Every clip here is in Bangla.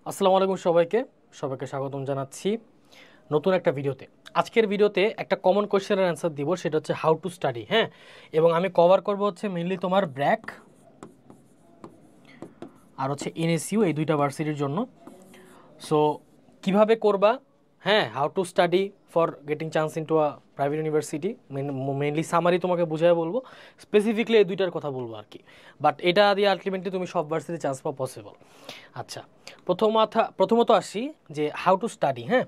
আসসালামু আলাইকুম সবাইকে স্বাগতম জানাচ্ছি নতুন একটা ভিডিওতে। আজকের ভিডিওতে একটা কমন কোশ্চেনের অ্যান্সার দিব, সেটা হচ্ছে হাউ টু স্টাডি। হ্যাঁ, এবং আমি কভার করব হচ্ছে মেইনলি তোমার ব্র্যাক আর হচ্ছে এনএসইউ, এই দুইটা ভার্সিটির জন্য। সো কিভাবে করবা, হ্যাঁ, how to study for getting chance into a private university, mainly summary তোমাকে বুঝাই বলবো, স্পেসিফিকলি এই দুইটার কথা বলবো আর কি। বাট এটা দিয়ে আলটিমেটলি তুমি সব ভার্সিটি চান্স পাওয়া পসিবল। আচ্ছা, প্রথমত আসি যে হাউ টু স্টাডি। হ্যাঁ,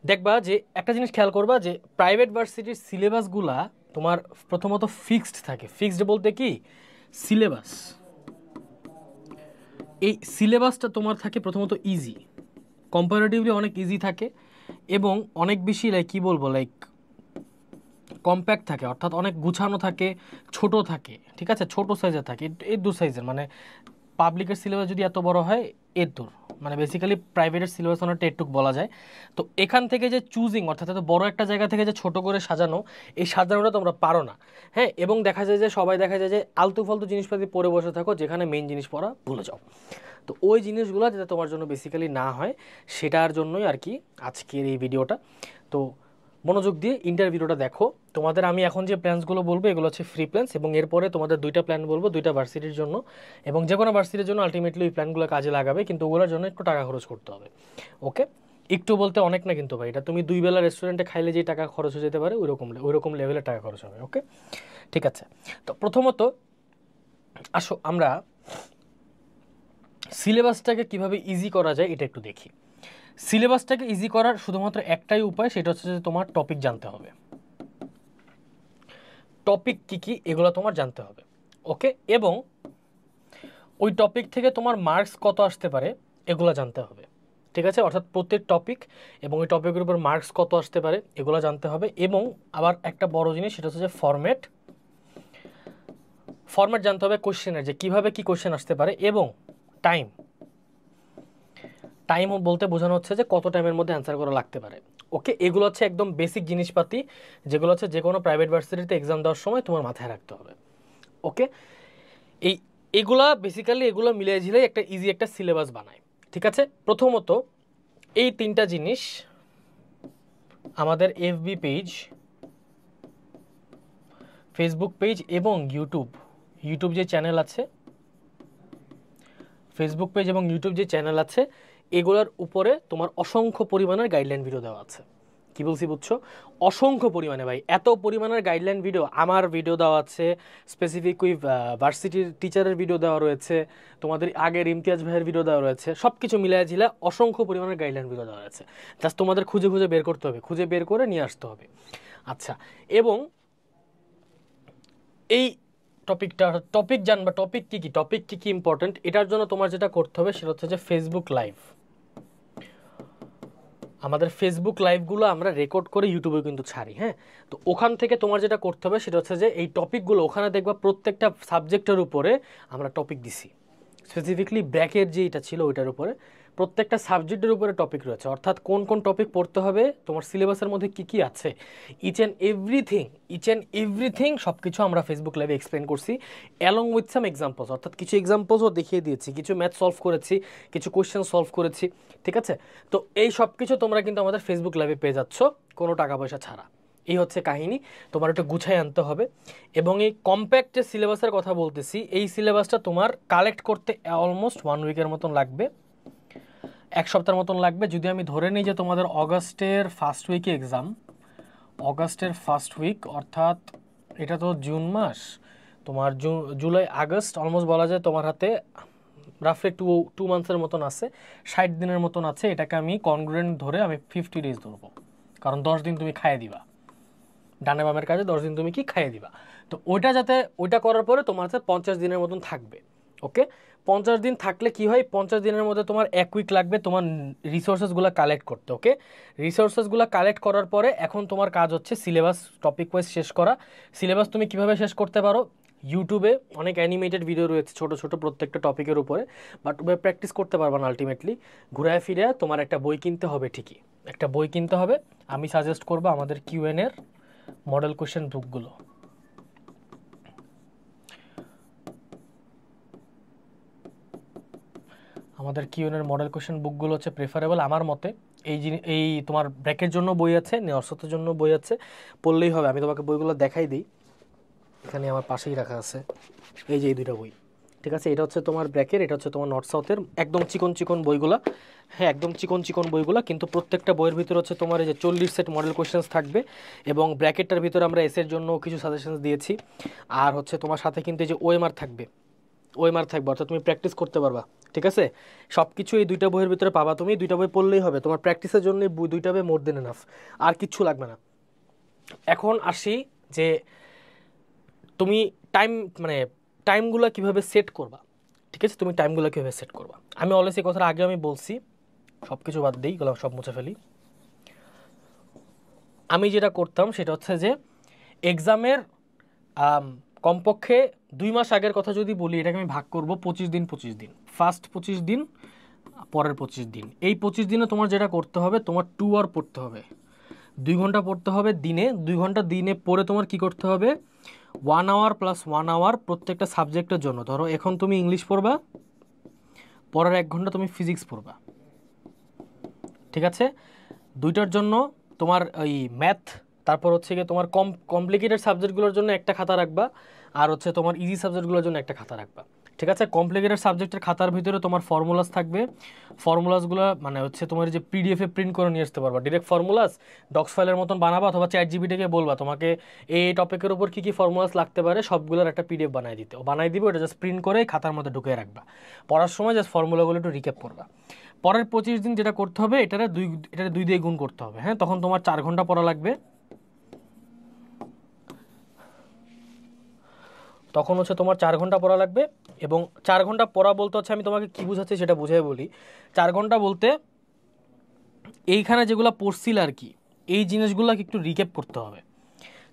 দেখবা যে একটা জিনিস খেয়াল করবা যে প্রাইভেট ভার্সিটির সিলেবাসগুলা তোমার প্রথমত ফিক্সড থাকে। ফিক্সড বলতে কি, সিলেবাস, এই সিলেবাসটা তোমার থাকে প্রথমত ইজি, কম্পারেটিভলি অনেক ইজি থাকে এবং অনেক বেশি লাইক কী বলবো, লাইক কম্প্যাক্ট থাকে, অর্থাৎ অনেক গুছানো থাকে, ছোট থাকে। ঠিক আছে, ছোট সাইজের থাকে, এর দু সাইজের, মানে পাবলিকের সিলেবাস যদি এত বড় হয় এর দূর, মানে বেসিক্যালি প্রাইভেটের সিলেবাস অনেকটা এটুক বলা যায়। তো এখান থেকে যে চুজিং, অর্থাৎ এত বড় একটা জায়গা থেকে যে ছোট করে সাজানো, এই সাজানোটা তোমরা পারো না। হ্যাঁ, এবং দেখা যায় যে সবাই দেখা যায় যে আলতু ফালতু জিনিসপাতি পড়ে বসে থাকো, যেখানে মেইন জিনিস পড়া ভুলে যাও। তো ওই জিনিসগুলো যাতে তোমার জন্য বেসিক্যালি না হয়, সেটার জন্যই আর কি আজকের এই ভিডিওটা। তো মনোযোগ দিয়ে ইন্টারভিউটা দেখো। তোমাদের আমি এখন যে প্ল্যানসগুলো বলবো এগুলো হচ্ছে ফ্রি প্ল্যানস, এবং এরপরে তোমাদের দুইটা প্ল্যান বলবো দুইটা ভার্সিটির জন্য, এবং যে কোনো ভার্সিটির জন্য আলটিমেটলি এই প্ল্যানগুলো কাজে লাগাবে, কিন্তু ওগুলোর জন্য একটু টাকা খরচ করতে হবে। ওকে, একটু বলতে অনেক না কিন্তু ভাই, এটা তুমি দুই বেলা রেস্টুরেন্টে খাইলে যে টাকা খরচ হয়ে যেতে পারে ওইরকম লেভেলের টাকা খরচ হবে। ওকে, ঠিক আছে। তো প্রথমত আসো আমরা সিলেবাসটাকে কিভাবে ইজি করা যায় এটা একটু দেখি। সিলেবাসটাকে ইজি করার শুধুমাত্র একটাই উপায়, সেটা হচ্ছে যে তোমার টপিক জানতে হবে। টপিক কী কী এগুলো তোমার জানতে হবে। ওকে, এবং ওই টপিক থেকে তোমার মার্কস কত আসতে পারে এগুলো জানতে হবে। ঠিক আছে, অর্থাৎ প্রত্যেক টপিক এবং ওই টপিকের উপর মার্কস কত আসতে পারে এগুলো জানতে হবে। এবং আবার একটা বড় জিনিস, সেটা হচ্ছে যে ফরম্যাট জানতে হবে কোশ্চেনের, যে কীভাবে কী কোশ্চেন আসতে পারে, এবং টাইম টাইম বলতে বোঝানো হচ্ছে যে কত টাইমের মধ্যে অ্যান্সার করা লাগতে পারে। ওকে, এগুলো হচ্ছে একদম বেসিক জিনিসপাতি, যেগুলো হচ্ছে যে কোনো প্রাইভেট ভার্সিটিতে এক্সাম দেওয়ার সময় তোমার মাথায় রাখতে হবে। ওকে, এই এগুলো মিলিয়ে ঝিলে একটা ইজি একটা সিলেবাস বানায়। ঠিক আছে, প্রথমত এই তিনটা জিনিস আমাদের এফবি পেজ, ফেসবুক পেজ এবং ইউটিউব যে চ্যানেল আছে, ফেসবুক পেজ এবং ইউটিউব যে চ্যানেল আছে, এগুলোর উপরে তোমার অসংখ্য পরিমাণের গাইডলাইন ভিডিও দেওয়া আছে। কি বলছি বুঝছো? অসংখ্য পরিমাণে ভাই, এত পরিমাণের গাইডলাইন ভিডিও, আমার ভিডিও দেওয়া আছে, স্পেসিফিক ওই ভার্সিটির টিচারের ভিডিও দেওয়া রয়েছে, তোমাদের আগের ইমতিয়াজ ভাইয়ের ভিডিও দেওয়া রয়েছে, সব কিছু মিলিয়ে ঝিলে অসংখ্য পরিমাণের গাইডলাইন ভিডিও দেওয়া আছে। জাস্ট তোমাদের খুঁজে খুঁজে বের করতে হবে, খুঁজে বের করে নিয়ে আসতে হবে। আচ্ছা, এবং এই টপিক জানবা, টপিক কী কী ইম্পর্টেন্ট, এটার জন্য তোমার যেটা করতে হবে সেটা হচ্ছে যে ফেসবুক লাইভ। আমাদের ফেসবুক লাইভগুলো আমরা রেকর্ড করে ইউটিউবে কিন্তু ছাড়ি। হ্যাঁ, তো ওখান থেকে তোমার যেটা করতে হবে সেটা হচ্ছে যে এই টপিকগুলো ওখানে দেখবা প্রত্যেকটা সাবজেক্টের উপরে আমরা টপিক দিছি। স্পেসিফিকলি ব্র্যাকের যে এটা ছিল ওইটার উপরে প্রত্যেকটা সাবজেক্টের উপরে টপিক রয়েছে, অর্থাৎ কোন কোন টপিক পড়তে হবে, তোমার সিলেবাসের মধ্যে কি কি আছে, ইচ অ্যান্ড এভরিথিং সব কিছু আমরা ফেসবুক লাইভে এক্সপ্লেন করছি, অ্যালং উইথ সাম এক্সাম্পলস, অর্থাৎ কিছু এক্সাম্পলসও দেখিয়ে দিয়েছি, কিছু ম্যাথ সলভ করেছি, কিছু কোয়েশ্চেন সলভ করেছি। ঠিক আছে, তো এই সব কিছু তোমরা কিন্তু আমাদের ফেসবুক লাইভে পেয়ে যাচ্ছ কোনো টাকা পয়সা ছাড়া। এই হচ্ছে কাহিনী, তোমার একটু গুছাই আনতে হবে। এবং এই কম্প্যাক্ট যে সিলেবাসের কথা বলতেছি, এই সিলেবাসটা তোমার কালেক্ট করতে অলমোস্ট 1 উইকের মতন লাগবে, 1 সপ্তাহের মতন লাগবে। যদি আমি ধরে নিই যে তোমাদের অগাস্টের ফার্স্ট উইকে এক্সাম, অগাস্টের ফার্স্ট উইক, অর্থাৎ এটা তো জুন মাস, তোমার জুলাই আগস্ট অলমোস্ট বলা যায় তোমার হাতে রাফলি 2 মান্থসের মতন আছে, 60 দিনের মতন আছে। এটাকে আমি কনগ্রুয়েন্ট ধরে আমি 50 ডেজ ধরবো, কারণ 10 দিন তুমি খাইয়ে দিবা, ডানে বামের কাজে 10 দিন তুমি কি খাইয়ে দিবা। তো ওইটা করার পরে তোমার হাতে 50 দিনের মতন থাকবে। ওকে, 50 দিন থাকলে কি হয়, 50 দিনের মধ্যে তোমার 1 উইক লাগবে তোমার রিসোর্সেসগুলো কালেক্ট করতে। ওকে, রিসোর্সেসগুলো কালেক্ট করার পরে এখন তোমার কাজ হচ্ছে সিলেবাস টপিক ওয়াইজ শেষ করা। সিলেবাস তুমি কিভাবে শেষ করতে পারো, ইউটিউবে অনেক অ্যানিমেটেড ভিডিও রয়েছে ছোট ছোট প্রত্যেকটা টপিকের উপরে, বাট প্র্যাকটিস করতে পারবা না। আলটিমেটলি ঘুরায় ফিরে তোমার একটা বই কিনতে হবে, ঠিকই একটা বই কিনতে হবে। আমি সাজেস্ট করবো আমাদের কিউএন এর মডেল কোশ্চেন বুকগুলো। আমাদের কিউএনের মডেল কোশ্চেন বুকগুলো হচ্ছে প্রেফারেবল আমার মতে। এই তোমার ব্র্যাকের জন্য বই আছে, নর্সতের জন্য বই আছে, পড়লেই হবে। আমি তোমাকে বইগুলো দেখাই দিই, এখানে আমার পাশেই রাখা আছে, এই যে এই দুইটা বই, ঠিক আছে। এটা হচ্ছে তোমার ব্র্যাকের, এটা হচ্ছে তোমার নর্থ সাউথের, একদম চিকন চিকন বইগুলা, হ্যাঁ একদম চিকন চিকন বইগুলা, কিন্তু প্রত্যেকটা বইয়ের ভিতরে হচ্ছে তোমার এই যে 40 সেট মডেল কোশ্চেন্স থাকবে, এবং ব্র্যাকেটটার ভিতরে আমরা এসের জন্য কিছু সাজেশনস দিয়েছি। আর হচ্ছে তোমার সাথে কিন্তু এই যে ওএমআর থাকবে, ওএমআর থাকবে, অর্থাৎ তুমি প্র্যাকটিস করতে পারবা, ঠিক আছে। সব কিছু এই দুইটা বইয়ের ভিতরে পাবা, তুমি দুইটা বই পড়লেই হবে, তোমার প্র্যাকটিসের জন্য দুইটা বই মোর দেন এনাফ, আর কিচ্ছু লাগবে না। এখন আসি যে তুমি টাইম মানে টাইমগুলো কীভাবে সেট করবা, ঠিক আছে, তুমি টাইমগুলো কীভাবে সেট করবা। আমি অলওয়েজ এই কথাটা আগে আমি বলছি, সব কিছু বাদ দিই, এগুলো সব মুছে ফেলি। আমি যেটা করতাম সেটা হচ্ছে যে এক্সামের কমপক্ষে 2 মাস আগের কথা যদি বলি, এটাকে আমি ভাগ করব 25 দিন 25 দিন, ফার্স্ট 25 দিন, পরের 25 দিন। এই 25 দিনে তোমার যেটা করতে হবে, তোমার 2 আওয়ার পড়তে হবে, 2 ঘন্টা পড়তে হবে দিনে, 2 ঘন্টা দিনে পড়ে তোমার কি করতে হবে, 1 আওয়ার প্লাস 1 আওয়ার প্রত্যেকটা সাবজেক্টের জন্য। ধরো এখন তুমি ইংলিশ পড়বা, পরের 1 ঘন্টা তুমি ফিজিক্স পড়বা, ঠিক আছে। দুইটার জন্য তোমার ওই ম্যাথ, তারপর হচ্ছে গিয়ে তোমার কমপ্লিকেটেড সাবজেক্টগুলোর জন্য একটা খাতা রাখবা, আর হচ্ছে তোমার ইজি সাবজেক্টগুলোর জন্য একটা খাতা রাখবা, ঠিক আছে। কমপ্লিকেটেড সাবজেক্টের খাতার ভিতরে তোমার ফর্মুলাস থাকবে, ফর্মুলাসগুলো মানে হচ্ছে তোমার যে পিডিএফে প্রিন্ট করে নিয়ে আসতে পারবা, ডিরেক্ট ফর্মুলাস ডক্স ফাইলের মতন বানাবা, অথবা চ্যাটজিপিটিকে বলবা তোমাকে এই টপিকের উপর কী কী ফর্মুলাস লাগতে পারে সবগুলোর একটা পিডিএফ বানাই দিতে, ও বানাই দিবে, ওটা জাস্ট প্রিন্ট করে খাতার মধ্যে ঢুকিয়ে রাখবা, পড়ার সময় জাস্ট ফর্মুলাগুলো একটু রিক্যাপ করবা। পরের 25 দিন যেটা করতে হবে, এটারে 2 দিয়ে গুণ করতে হবে, হ্যাঁ, তখন তোমার 4 ঘন্টা পড়া লাগবে, তখন হচ্ছে তোমার 4 ঘন্টা পড়া লাগবে। এবং 4 ঘন্টা পড়া বলতে হচ্ছে, আমি তোমাকে কী বুঝাচ্ছি সেটা বুঝাই বলি। 4 ঘন্টা বলতে এইখানে যেগুলো পড়ছিল আর কি, এই জিনিসগুলোকে একটু রিক্যাপ করতে হবে,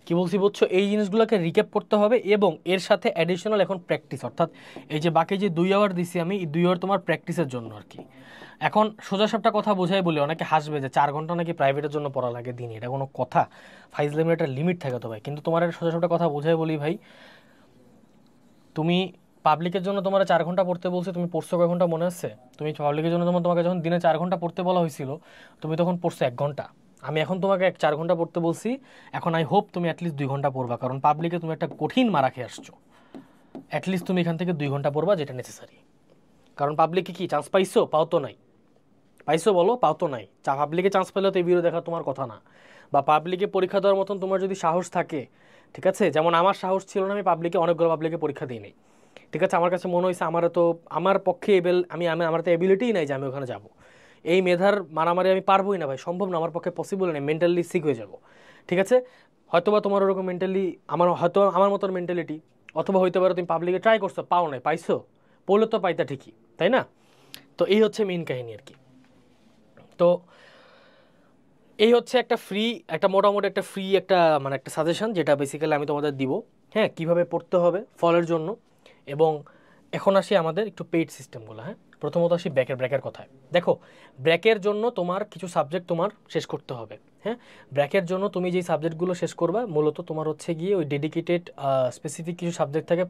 কি বলছি বুঝছো, এই জিনিসগুলোকে রিক্যাপ করতে হবে, এবং এর সাথে অ্যাডিশনাল এখন প্র্যাকটিস, অর্থাৎ এই যে বাকি যে 2 আওয়ার দিছি আমি, এই 2 আওয়ার তোমার প্র্যাকটিসের জন্য আর কি। এখন সোজা সাপটা কথা বোঝাই বলি, অনেকে হাসবে যে 4 ঘন্টা নাকি প্রাইভেটের জন্য পড়া লাগে দিনে, এটা কোনো কথা, ফাইজলামের একটা লিমিট থাকে তো ভাই। কিন্তু তোমার সোজা সাপটা কথা বোঝাই বলি ভাই, তুমি পাবলিকের জন্য তোমার 4 ঘন্টা পড়তে বলছে, তুমি পড়ছো কয় ঘন্টা মনে আছে? তুমি পাবলিকের জন্য তোমাকে যখন দিনে 4 ঘন্টা পড়তে বলা হয়েছিল, তুমি তখন পড়ছো 1 ঘন্টা। আমি এখন তোমাকে 4 ঘন্টা পড়তে বলছি, এখন আই হোপ তুমি অ্যাটলিস্ট 2 ঘন্টা পড়বা, কারণ পাবলিকে তুমি একটা কঠিন মারা খেয়ে আসছো। অ্যাটলিস্ট তুমি এখান থেকে 2 ঘন্টা পড়বা, যেটা নেসেসারি। কারণ পাবলিকে কি চান্স পাইছো? পাও তো নাই। পাইছো বলো? পাও তো নাই। পাবলিকে চান্স পেলে তো এই ভিডিও দেখা তোমার কথা না, বা পাবলিকে পরীক্ষা দেওয়ার মতন তোমার যদি সাহস থাকে, ঠিক আছে, যেমন আমার সাহস ছিল না, আমি পাবলিকে অনেকগুলো পাবলিকে পরীক্ষা দিই নাই, ঠিক আছে। আমার কাছে মনে হয়েছে আমার পক্ষে আমার তো এবিলিটিই নাই যে আমি ওখানে যাব, এই মেধার মারামারি আমি পারবোই না ভাই, সম্ভব না, আমার পক্ষে পসিবল নেই, মেন্টালি সিক হয়ে যাব, ঠিক আছে। হয়তোবা তোমার ওরকম মেন্টালি, হয়তো আমার মতন মেন্টালিটি, অথবা হইতে পারে তুমি পাবলিকে ট্রাই করছো, পাও নাই, পাইছো, পড়লে তো পাইতা ঠিকই, তাই না? তো এই হচ্ছে মেইন কাহিনী আর কি। তো এই হচ্ছে একটা মোটামুটি একটা ফ্রি একটা মানে একটা সাজেশন, যেটা বেসিক্যালি আমি তোমাদের দিব, হ্যাঁ, কীভাবে পড়তে হবে ফলের জন্য। এবং এখন আসি আমাদের একটু পেইড সিস্টেমগুলো, হ্যাঁ। প্রথমত আসি ব্র্যাকের কথায়। দেখো, ব্র্যাকের জন্য তোমার কিছু সাবজেক্ট তোমার শেষ করতে হবে, হ্যাঁ। ব্র্যাকের জন্য তুমি যেই সাবজেক্টগুলো শেষ করবা, মূলত তোমার হচ্ছে গিয়ে ওই ডেডিকেটেড স্পেসিফিক কিছু সাবজেক্ট থাকে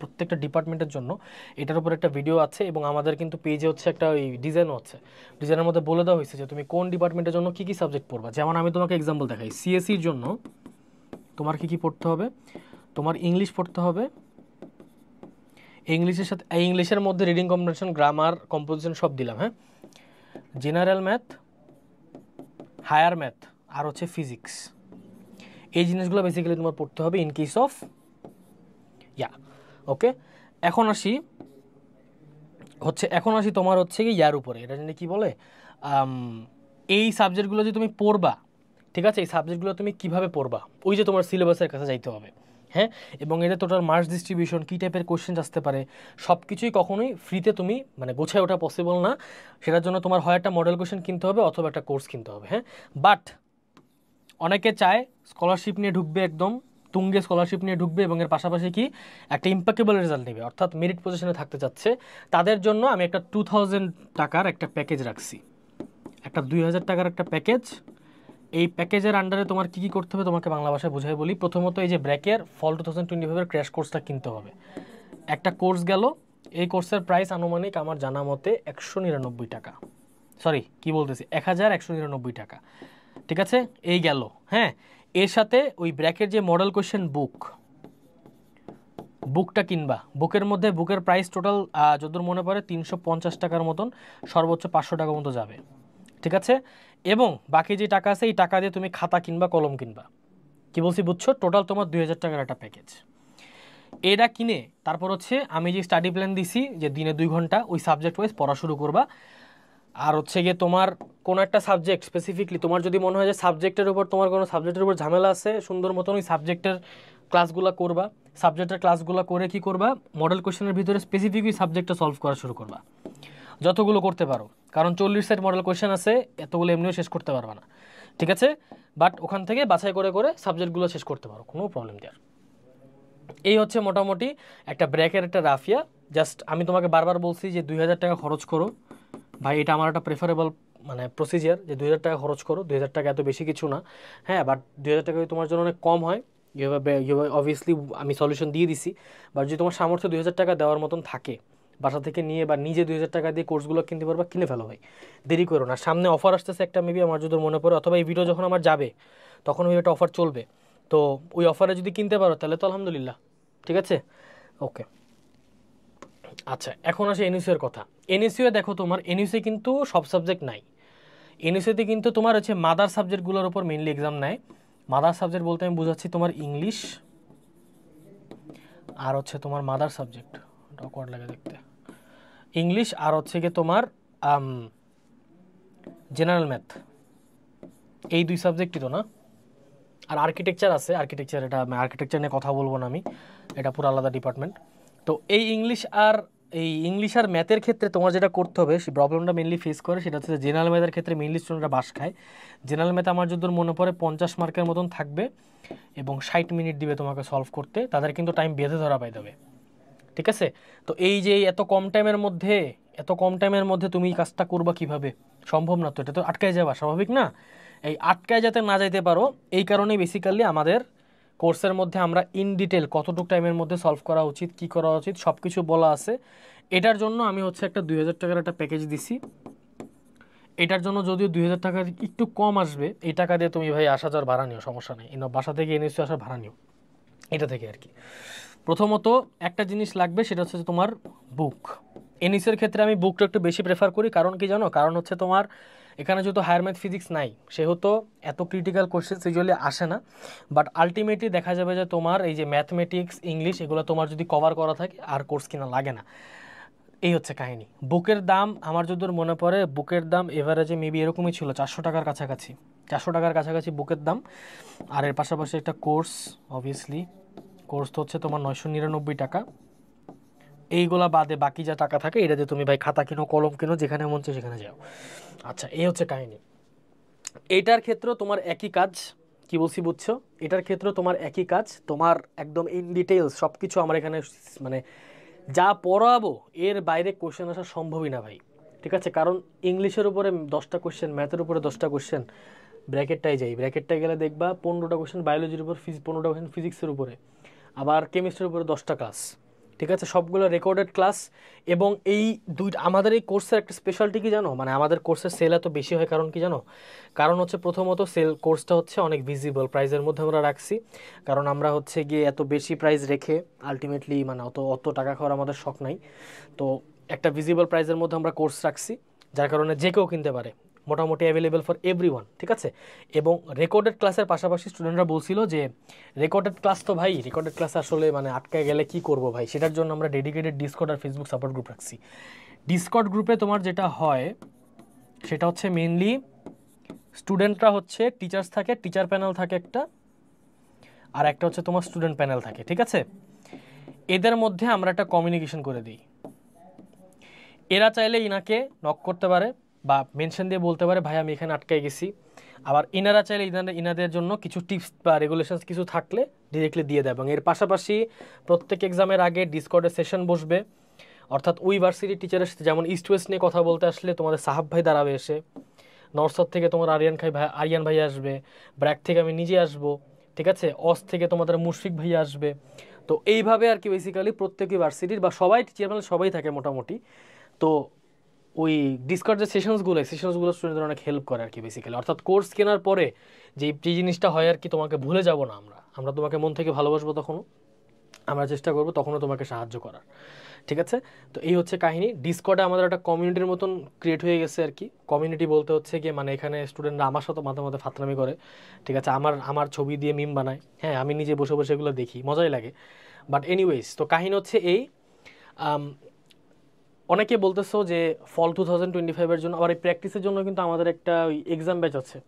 প্রত্যেকটা ডিপার্টমেন্টের জন্য। এটার উপর একটা ভিডিও আছে, এবং আমাদের কিন্তু পেজে হচ্ছে একটা ওই ডিজাইনও আছে, ডিজাইনের মধ্যে বলে দেওয়া হয়েছে যে তুমি কোন ডিপার্টমেন্টের জন্য কী কী সাবজেক্ট পড়বা। যেমন আমি তোমাকে এক্সাম্পল দেখাই, সিএসসির জন্য তোমার কী কী পড়তে হবে, তোমার ইংলিশ পড়তে হবে, ইংলিশের মধ্যে রিডিং কম্প্রিহেনশন, গ্রামার, কম্পোজিশন সব দিলাম, হ্যাঁ। জেনারেল ম্যাথ, হায়ার ম্যাথ, আর হচ্ছে ফিজিক্স, এই জিনিসগুলো বেসিক্যালি তোমার পড়তে হবে ইন কেস অফ ওকে। এখন আসি তোমার হচ্ছে কি ইয়ার উপরে, এটা জানি কি বলে, এই সাবজেক্টগুলো যে তুমি পড়বা, ঠিক আছে, এই সাবজেক্টগুলো তুমি কিভাবে পড়বা, ওই যে তোমার সিলেবাসের কাছে যাইতে হবে, হ্যাঁ। এবং এদের টোটাল মার্কস ডিস্ট্রিবিউশন, কী টাইপের কোশ্চেন আসতে পারে, সব কিছুই কখনোই ফ্রিতে তুমি মানে গোছায় ওঠা পসিবল না। সেটার জন্য তোমার হয় একটা মডেল কোশ্চেন কিনতে হবে, অথবা একটা কোর্স কিনতে হবে, হ্যাঁ। বাট অনেকে চায় স্কলারশিপ নিয়ে ঢুকবে, একদম তুঙ্গে স্কলারশিপ নিয়ে ঢুকবে, এবং এর পাশাপাশি কি একটা ইম্প্যাকেবল রেজাল্ট নেবে, অর্থাৎ মেরিট পজিশনে থাকতে চাচ্ছে। তাদের জন্য আমি একটা 2000 টাকার একটা প্যাকেজ রাখছি, একটা 2000 টাকার একটা প্যাকেজ। এই প্যাকেজের আন্ডারে তোমার কী কী করতে হবে তোমাকে বাংলা ভাষায় বোঝাই বলি। প্রথমত এই যে ব্র্যাকের ফল 2025 ক্র্যাশ কোর্সটা কিনতে হবে, একটা কোর্স গেল, এই কোর্সের প্রাইস আনুমানিক আমার জানা মতে 199 টাকা, সরি কি বলতেছি 1199 টাকা, ঠিক আছে। এই গেল, হ্যাঁ। এর সাথে ওই ব্র্যাকের যে মডেল কোয়েশ্চেন বুকটা কিনবা, বুকের মধ্যে বুকের প্রাইস টোটাল যতদূর মনে পড়ে 350 টাকার মতন, সর্বোচ্চ 500 টাকা মতো যাবে, ঠিক আছে। এবং বাকি যে টাকা আছে এই টাকা দিয়ে তুমি খাতা কিনবা, কলম কিনবা, কি বলছি বুঝছো, টোটাল তোমার 2000 টাকার একটা প্যাকেজ। এটা কিনে তারপর হচ্ছে আমি যে স্টাডি প্ল্যান দিছি যে দিনে 2 ঘন্টা ওই সাবজেক্ট ওয়াইজ পড়া শুরু করবা। আর হচ্ছে গিয়ে তোমার কোনো একটা সাবজেক্ট স্পেসিফিকলি তোমার যদি মনে হয় যে সাবজেক্টের উপর তোমার কোনো সাবজেক্টের উপর ঝামেলা আছে, সুন্দর মতন ওই সাবজেক্টের ক্লাসগুলো করবা, সাবজেক্টের ক্লাসগুলো করে কি করবা, মডেল কোশ্চেনের ভিতরে স্পেসিফিক ওই সাবজেক্টটা সলভ করা শুরু করবা, যতগুলো করতে পারো, কারণ 40 সেট মডেল কোশ্চেন আছে, এতগুলো এমনিও শেষ করতে পারবা না, ঠিক আছে। বাট ওখান থেকে বাছাই করে করে সাবজেক্টগুলো শেষ করতে পারো, কোনো প্রবলেম দেওয়ার। এই হচ্ছে মোটামুটি একটা ব্র্যাকের একটা রাফিয়া। জাস্ট আমি তোমাকে বারবার বলছি যে 2000 টাকা খরচ করো ভাই, এটা আমার একটা প্রেফারেবল মানে প্রসিজিয়ার যে 2000 টাকা খরচ করো। 2000 টাকা এত বেশি কিছু না, হ্যাঁ, বাট 2000 টাকা তোমার জন্য অনেক কম হয়, এভাবে অবভিয়াসলি আমি সলিউশন দিয়ে দিছি। বাট যদি তোমার সামর্থ্য 2000 টাকা দেওয়ার মতন থাকে, বাসা থেকে নিয়ে বা নিজে 2000 টাকা দিয়ে কোর্সগুলো কিনতে পারবা, কিনে ফেলো ভাই, দেরি করো না। সামনে অফার আসতেছে একটা, মেবি আমার যদি মনে পড়ে, অথবা এই ভিডিও যখন আমার যাবে তখন ওই একটা অফার চলবে, তো ওই অফারে যদি কিনতে পারো তাহলে তো আলহামদুলিল্লাহ, ঠিক আছে, ওকে। আচ্ছা, এখন আসে এনইউসি এর কথা। এনইউসি দেখো, তোমার এনইউসি কিন্তু সব সাবজেক্ট নাই। এনইউসিতে কিন্তু তোমার হচ্ছে মাদার সাবজেক্টগুলোর উপর মেইনলি এক্সাম নেয়। মাদার সাবজেক্ট বলতে আমি বোঝাচ্ছি তোমার ইংলিশ, আর হচ্ছে তোমার মাদার সাবজেক্ট, অকওয়ার্ড লাগে দেখতে, ইংলিশ আর হচ্ছে গিয়ে তোমার জেনারেল ম্যাথ, এই 2 সাবজেক্টই তো না। আর আর্কিটেকচার আছে, আর্কিটেকচার, এটা আর্কিটেকচার নিয়ে কথা বলবো না আমি, এটা পুরো আলাদা ডিপার্টমেন্ট। তো এই ইংলিশ আর ম্যাথের ক্ষেত্রে তোমার যেটা করতে হবে, সেই প্রবলেমটা মেনলি ফেস করে, সেটা হচ্ছে জেনারেল ম্যাথের ক্ষেত্রে মেনলি স্টুডেন্টরা বাস খায়। জেনারেল ম্যাথ আমার যদি মনে পড়ে 50 মার্কের মতন থাকবে এবং 60 মিনিট দিবে তোমাকে সলভ করতে, তাদের কিন্তু টাইম বেঁধে ধরা পাই দেবে, ঠিক আছে। তো এই যে এত কম টাইমের মধ্যে তুমি এই কাজটা করবা কিভাবে, সম্ভব না, তো এটা তো আটকায় যাওয়া স্বাভাবিক না। এই আটকায় যাতে না যাইতে পারো, এই কারণেই বেসিক্যালি আমাদের কোর্সের মধ্যে আমরা ইন ডিটেল কতটুকু টাইমের মধ্যে সলভ করা উচিত, কি করা উচিত, সব কিছু বলা আছে। এটার জন্য আমি হচ্ছে একটা 2000 টাকার একটা প্যাকেজ দিছি। এটার জন্য যদিও 2000 টাকার একটু কম আসবে, এই টাকা দিয়ে তুমি ভাই 8000 ভাড়া নিও, সমস্যা নেই, বাসা থেকে এনএসি আসার ভাড়া নিও, এটা থেকে আর কি। প্রথমত একটা জিনিস লাগবে, সেটা হচ্ছে তোমার বুক। এনইসির ক্ষেত্রে আমি বুকটা একটু বেশি প্রেফার করি, কারণ কি জানো, কারণ হচ্ছে তোমার এখানে যেহেতু হায়ার ম্যাথ ফিজিক্স নাই, সেহেতু এত ক্রিটিক্যাল কোশ্চেন ইউজুয়ালি আসে না। বাট আলটিমেটলি দেখা যাবে যে তোমার এই যে ম্যাথমেটিক্স, ইংলিশ, এগুলো তোমার যদি কভার করা থাকে আর কোর্স কিনা লাগে না, এই হচ্ছে কাহিনী। বুকের দাম আমার যতদূর মনে পড়ে, বুকের দাম এভারেজে মেবি এরকমই ছিল 400 টাকার কাছাকাছি, 400 টাকার কাছাকাছি বুকের দাম। আর এর পাশাপাশি একটা কোর্স, অবভিয়াসলি কোর্স তো হচ্ছে তোমার 999 টাকা। এইগুলা বাদে বাকি যা টাকা থাকে এটা দিয়ে তুমি ভাই খাতা কিনো, কলম কিনো, যেখানে মন চায় সেখানে যাও। আচ্ছা, এই হচ্ছে কাহিনী। এইটার ক্ষেত্রেও তোমার একই কাজ, কি বলছি বুঝছো, এটার ক্ষেত্রেও তোমার একই কাজ, তোমার একদম ইন ডিটেলস সব কিছু আমার এখানে মানে যা পড়াবো এর বাইরে কোশ্চেন আসা সম্ভবই না ভাই, ঠিক আছে। কারণ ইংলিশের উপরে 10টা কোশ্চেন, ম্যাথের উপরে 10টা কোশ্চেন, ব্র্যাকেটটায় গেলে দেখবা 15টা কোশ্চেন বায়োলজির উপর, 15টা কোশ্চেন ফিজিক্সের উপরে, আবার কেমিস্ট্রির উপরে 10টা ক্লাস, ঠিক আছে, সবগুলো রেকর্ডেড ক্লাস। এবং এই আমাদের এই কোর্সের একটা স্পেশালিটি কি জানো, মানে আমাদের কোর্সের সেল এত বেশি হয় কারণ কি জানো, কারণ হচ্ছে প্রথমত কোর্সটা হচ্ছে অনেক ভিজিবল প্রাইসের মধ্যে আমরা রাখছি। কারণ আমরা হচ্ছে গিয়ে এত বেশি প্রাইস রেখে আলটিমেটলি মানে অত টাকা খাওয়ার আমাদের শখ নাই। তো একটা ভিজিবল প্রাইসের মধ্যে আমরা কোর্স রাখছি, যার কারণে যে কেউ কিনতে পারে, মোটামুটি অ্যাভেলেবেল ফর এভরিওয়ান, ঠিক আছে। এবং রেকর্ডেড ক্লাসের পাশাপাশি স্টুডেন্টরা বলছিল যে রেকর্ডেড ক্লাস তো ভাই, রেকর্ডেড ক্লাস আসলে মানে আটকায় গেলে কি করব ভাই, সেটার জন্য আমরা ডেডিকেটেড ডিসকর্ড আর ফেসবুক সাপোর্ট গ্রুপ রাখছি। ডিসকর্ড গ্রুপে তোমার যেটা হয় সেটা হচ্ছে মেইনলি স্টুডেন্টরা হচ্ছে টিচার্স থাকে, টিচার প্যানেল থাকে একটা, আর একটা হচ্ছে তোমার স্টুডেন্ট প্যানেল থাকে, ঠিক আছে। এদের মধ্যে আমরা একটা কমিউনিকেশন করে দিই। এরা চাইলে ইনাকে নক করতে পারে বা মেনশন দিয়ে বলতে পারে ভাই আমি এখানে আটকায় গেছি। আবার ইনারা চাইলে ইনাদের জন্য কিছু টিপস বা রেগুলেশনস কিছু থাকলে ডিরেক্টলি দিয়ে দেয়। এবং এর পাশাপাশি প্রত্যেক এক্সামের আগে ডিসকর্ডে সেশন বসবে, অর্থাৎ ওই ভার্সিটি টিচারের সাথে, যেমন ইস্ট ওয়েস্ট নিয়ে কথা বলতে আসলে তোমাদের সাহাব ভাই দাঁড়াবে এসে, নর্থ সাউথ থেকে তোমার আরিয়ান ভাই আসবে, ব্র্যাক থেকে আমি নিজে আসবো, ঠিক আছে, অস থেকে তোমাদের মুশফিক ভাই আসবে। তো এইভাবে আর কি বেসিক্যালি প্রত্যেক ইউনিভার্সিটির বা সবাই টিচার সবাই থাকে মোটামুটি। তো ওই ডিসকর্ড যে সেশনসগুলো স্টুডেন্টদের অনেক হেল্প করে আর কি বেসিক্যালি, অর্থাৎ কোর্স কেনার পরে যে জিনিসটা হয় আর কি, তোমাকে ভুলে যাব না আমরা তোমাকে মন থেকে ভালোবাসবো, তখনও আমরা চেষ্টা করবো তখনও তোমাকে সাহায্য করার। ঠিক আছে, তো এই হচ্ছে কাহিনী। ডিসকর্ডে আমাদের একটা কমিউনিটির মতন ক্রিয়েট হয়ে গেছে আর কি। কমিউনিটি বলতে হচ্ছে কি, মানে এখানে স্টুডেন্টরা আমার সাথে মাঝে মাঝে ফাতরামি করে, ঠিক আছে, আমার ছবি দিয়ে মিম বানায়, হ্যাঁ আমি নিজে বসে বসে এগুলো দেখি, মজাই লাগে। বাট এনিওয়েজ, তো কাহিনী হচ্ছে এই, অনেকে বলতেছো যে ফল 2025-এর জন্য আবার এই প্র্যাকটিসের জন্য কিন্তু আমাদের একটা ওই এক্সাম ব্যাচ আছে,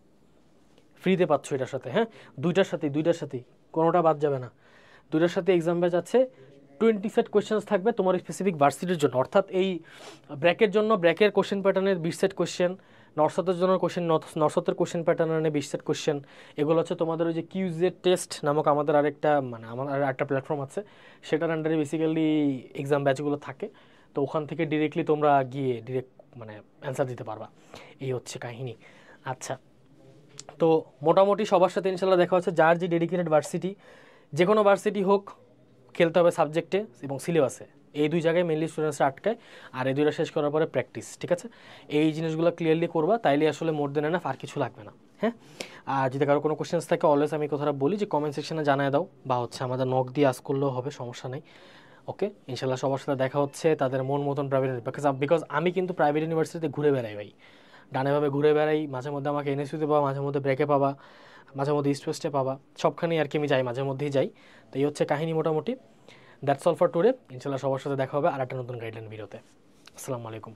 ফ্রিতে পাচ্ছ এটার সাথে, হ্যাঁ দুইটার সাথেই কোনোটা বাদ যাবে না। দুইটার সাথে এক্সাম ব্যাচ আছে, 20 সেট কোয়েশ্চেন্স থাকবে তোমার স্পেসিফিক ভার্সিটির জন্য, অর্থাৎ এই ব্র্যাকের জন্য ব্র্যাকের কোশ্চেন প্যাটার্নের 20 সেট কোশ্চেন, নর্সাতের জন্য নর্সাতের কোশ্চেন প্যাটার্নের 20 সেট কোশ্চেন। এগুলো হচ্ছে তোমাদের ওই যে কিউজেড টেস্ট নামক আমাদের আরেকটা, মানে আমার আরেকটা প্ল্যাটফর্ম আছে, সেটার আন্ডারে বেসিক্যালি এক্সাম ব্যাচগুলো থাকে। তো ওখান থেকে ডিরেক্টলি তোমরা গিয়ে ডিরেক্ট মানে অ্যান্সার দিতে পারবা। এই হচ্ছে কাহিনী। আচ্ছা, তো মোটামুটি সবার সাথে ইনশাল্লাহ দেখা হচ্ছে। যার যে ডেডিকেটেড ভার্সিটি, যে কোনো ভার্সিটি হোক, খেলতে হবে সাবজেক্টে এবং সিলেবাসে, এই দুই জায়গায় মেনলি স্টুডেন্টসরা আটকায়। আর এই দুইটা শেষ করার পরে প্র্যাকটিস, ঠিক আছে, এই জিনিসগুলো ক্লিয়ারলি করবা, তাইলে আসলে মোর দেন এনাফ, আর কিছু লাগবে না। হ্যাঁ, আর যদি কারো কোনো কোশ্চেন্স থাকে অলওয়েজ আমি কথাটা বলি যে কমেন্ট সেকশনে জানায় দাও, বা হচ্ছে আমাদের নক দিয়ে আস করলেও হবে, সমস্যা নেই। ওকে, ইনশাল্লাহ সবার সাথে দেখা হচ্ছে তাদের মন মতন প্রাইভেট, বিকজ আমি কিন্তু প্রাইভেট ইউনিভার্সিটিতে ঘুরে বেড়াই ভাই, ডানেভাবে ঘুরে বেড়াই, মাঝে মধ্যে আমাকে এনএসইউতে পাবা, মাঝে মধ্যে ব্রেকে পাবা, মাঝে মধ্যে ইস্ট ওয়েস্টে পাবা, সবখানেই আর কি আমি যাই, মাঝে মধ্যেই যাই। তো এই হচ্ছে কাহিনী মোটামুটি। That's all for today. ইনশাল্লাহ সবার সাথে দেখা হবে আর একটা নতুন গাইডলাইন ভিডিওতে। আসসালামু আলাইকুম।